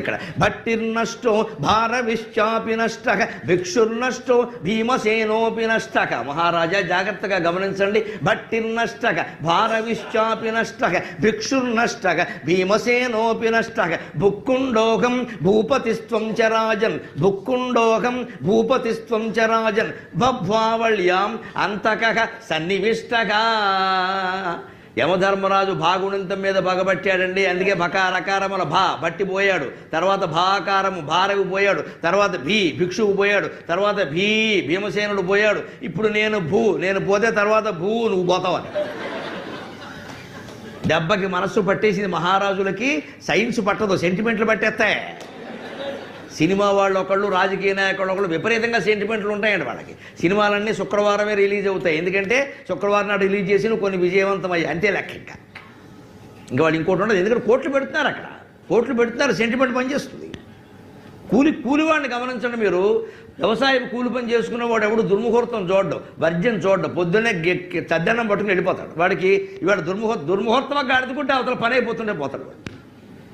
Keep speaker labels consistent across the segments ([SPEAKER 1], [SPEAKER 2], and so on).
[SPEAKER 1] ఇక్కడ భట్టిర్నష్టో భారవిశ్చాపి నష్టక భిక్షుర్నష్టో భీమసేనోపి నష్టక. మహారాజా జాగ్రత్తగా గమనించండి. భట్టిర్నష్టక భారవిశ్చాపి నష్టక భిక్షుర్నష్టక భీమసేనోపి నష్టక. భుక్కుండోహం భూపతిస్త్వం చ రాజన్ భుక్కుండోహం భూపతిస్త్వం చ రాజన్ బభ్వావళ్యాం అంతక సన్నివిష్టగా. యమధర్మరాజు భాగుణింతం మీద పగబట్టాడండి. అందుకే బకారకారముల భా బట్టిపోయాడు. తర్వాత భాకారము భారవి పోయాడు. తర్వాత భిక్షువు పోయాడు. తర్వాత భీమసేనుడు పోయాడు. ఇప్పుడు నేను పోతే తర్వాత నువ్వు పోతావని. దెబ్బకి మనస్సు పట్టేసింది మహారాజులకి. సైన్స్ పట్టదు, సెంటిమెంట్లు పట్టేస్తాయి. సినిమా వాళ్ళు ఒకళ్ళు, రాజకీయ నాయకులు ఒకళ్ళు విపరీతంగా సెంటిమెంట్లు ఉంటాయండి వాళ్ళకి. సినిమాలన్నీ శుక్రవారమే రిలీజ్ అవుతాయి. ఎందుకంటే శుక్రవారం నాడు రిలీజ్ చేసి కొన్ని విజయవంతమయ్యాయి అంతే లెక్క. ఇంకా వాళ్ళు ఇంకోటి ఉండదు. ఎందుకంటే కోట్లు పెడుతున్నారు, అక్కడ కోట్లు పెడుతున్నారు, సెంటిమెంట్ పనిచేస్తుంది. కూలివాడిని గమనించండి మీరు. వ్యవసాయం కూలి పని చేసుకున్న వాడు ఎవడు దుర్ముహూర్తం చూడడం, వర్జ్యం చూడడం, పొద్దున్నే చద్దన్నం పట్టుకుని వెళ్ళిపోతాడు. వాడికి ఇవాళ దుర్ముహూర్తంగా అడుగుకుంటే అవతల పని అయిపోతుంటే పోతాడు వాడు.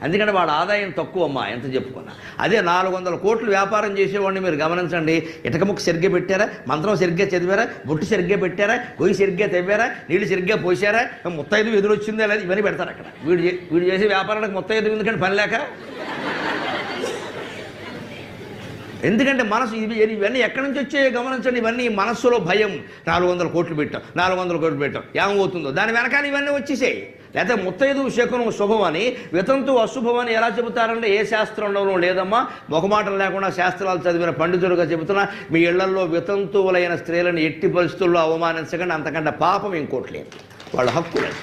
[SPEAKER 1] అందుకని వాడు ఆదాయం తక్కువ అమ్మా ఎంత చెప్పుకున్నా. అదే 400 కోట్లు వ్యాపారం చేసేవాడిని మీరు గమనించండి. ఇటక ముక్క సరిగ్గా పెట్టారా, మంత్రం సరిగ్గా చదివారా, బొట్టు సరిగ్గా పెట్టారా, గొయ్యి సరిగ్గా తవ్వారా, నీళ్ళు సరిగ్గా పోసారా, ముత్తైదు ఎదురొచ్చిందా లేదా, ఇవన్నీ పెడతారు అక్కడ. వీడు చేసే వ్యాపారానికి ముత్తైదు ఎందుకంటే పని లేక. ఎందుకంటే మనసు ఇవన్నీ ఎక్కడి నుంచి వచ్చాయో గమనించండి. ఇవన్నీ మనస్సులో భయం. 400 కోట్లు పెట్టాం, 400 కోట్లు పెట్టాం, ఏమవుతుందో దాని వెనకాల ఇవన్నీ వచ్చేసాయి. లేకపోతే ముత్తైదు శకునం శుభమని, వితంతు అశుభమని ఎలా చెబుతారంటే ఏ శాస్త్రంలోనూ లేదమ్మా. మొహమాటం లేకుండా శాస్త్రాలు చదివిన పండితులుగా చెబుతున్నా, మీ ఇళ్లలో వితంతువులైన స్త్రీలను ఎట్టి పరిస్థితుల్లో అవమానించకండి. అంతకంటే పాపం ఇంకోటి లేదు, వాళ్ళ హక్కు లేదు.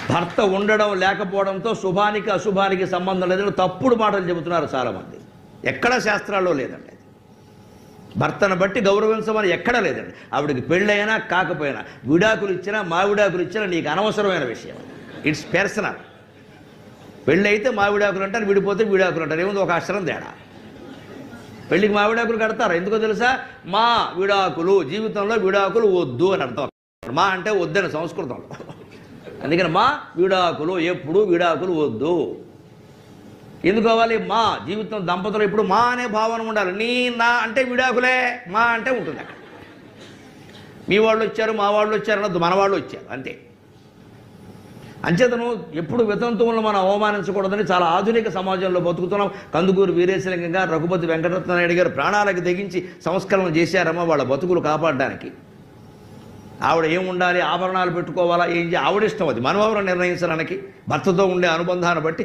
[SPEAKER 1] భర్త ఉండడం లేకపోవడంతో శుభానికి అశుభానికి సంబంధం లేదని తప్పుడు మాటలు చెబుతున్నారు చాలామంది. ఎక్కడా శాస్త్రాల్లో లేదండి. భర్తను బట్టి గౌరవించమని ఎక్కడా లేదండి. ఆవిడికి పెళ్ళైనా కాకపోయినా, విడాకులు ఇచ్చినా మావిడాకులు ఇచ్చినా నీకు అనవసరమైన విషయం. It's personal. పెళ్ళి అయితే మావిడాకులు అంటారు, విడిపోతే విడాకులు అంటారు. ఏముంది, ఒక అక్షరం తేడా. పెళ్ళికి మావిడాకులు కడతారు, ఎందుకో తెలుసా? మా విడాకులు, జీవితంలో విడాకులు వద్దు అని అర్థం. మా అంటే వద్దని సంస్కృతంలో. అందుకని మా విడాకులు, ఎప్పుడు విడాకులు వద్దు. ఎందుకు కావాలి? మా జీవితం దంపతులు ఎప్పుడు మా అనే భావన ఉండాలి. నా అంటే విడాకులే, మా అంటే ఉంటుంది అక్కడ. మీ వాళ్ళు వచ్చారు, మా వాళ్ళు వచ్చారు అన్నది, మన వాళ్ళు వచ్చారు అంతే. అంచేతను ఎప్పుడు వితంతువులను మనం అవమానించకూడదని చాలా ఆధునిక సమాజంలో బతుకుతున్నాం. కందుకూరు వీరేశలింగం గారు, రఘుపతి వెంకటరత్నాయుడు గారు ప్రాణాలకు తెగించి సంస్కరణ చేశారమ్మా వాళ్ళ బతుకులు కాపాడడానికి. ఆవిడ ఏముండాలి, ఆభరణాలు పెట్టుకోవాలా, ఏం ఆవిడిష్టం, అది మనవెవరు నిర్ణయించడానికి. భర్తతో ఉండే అనుబంధాన్ని బట్టి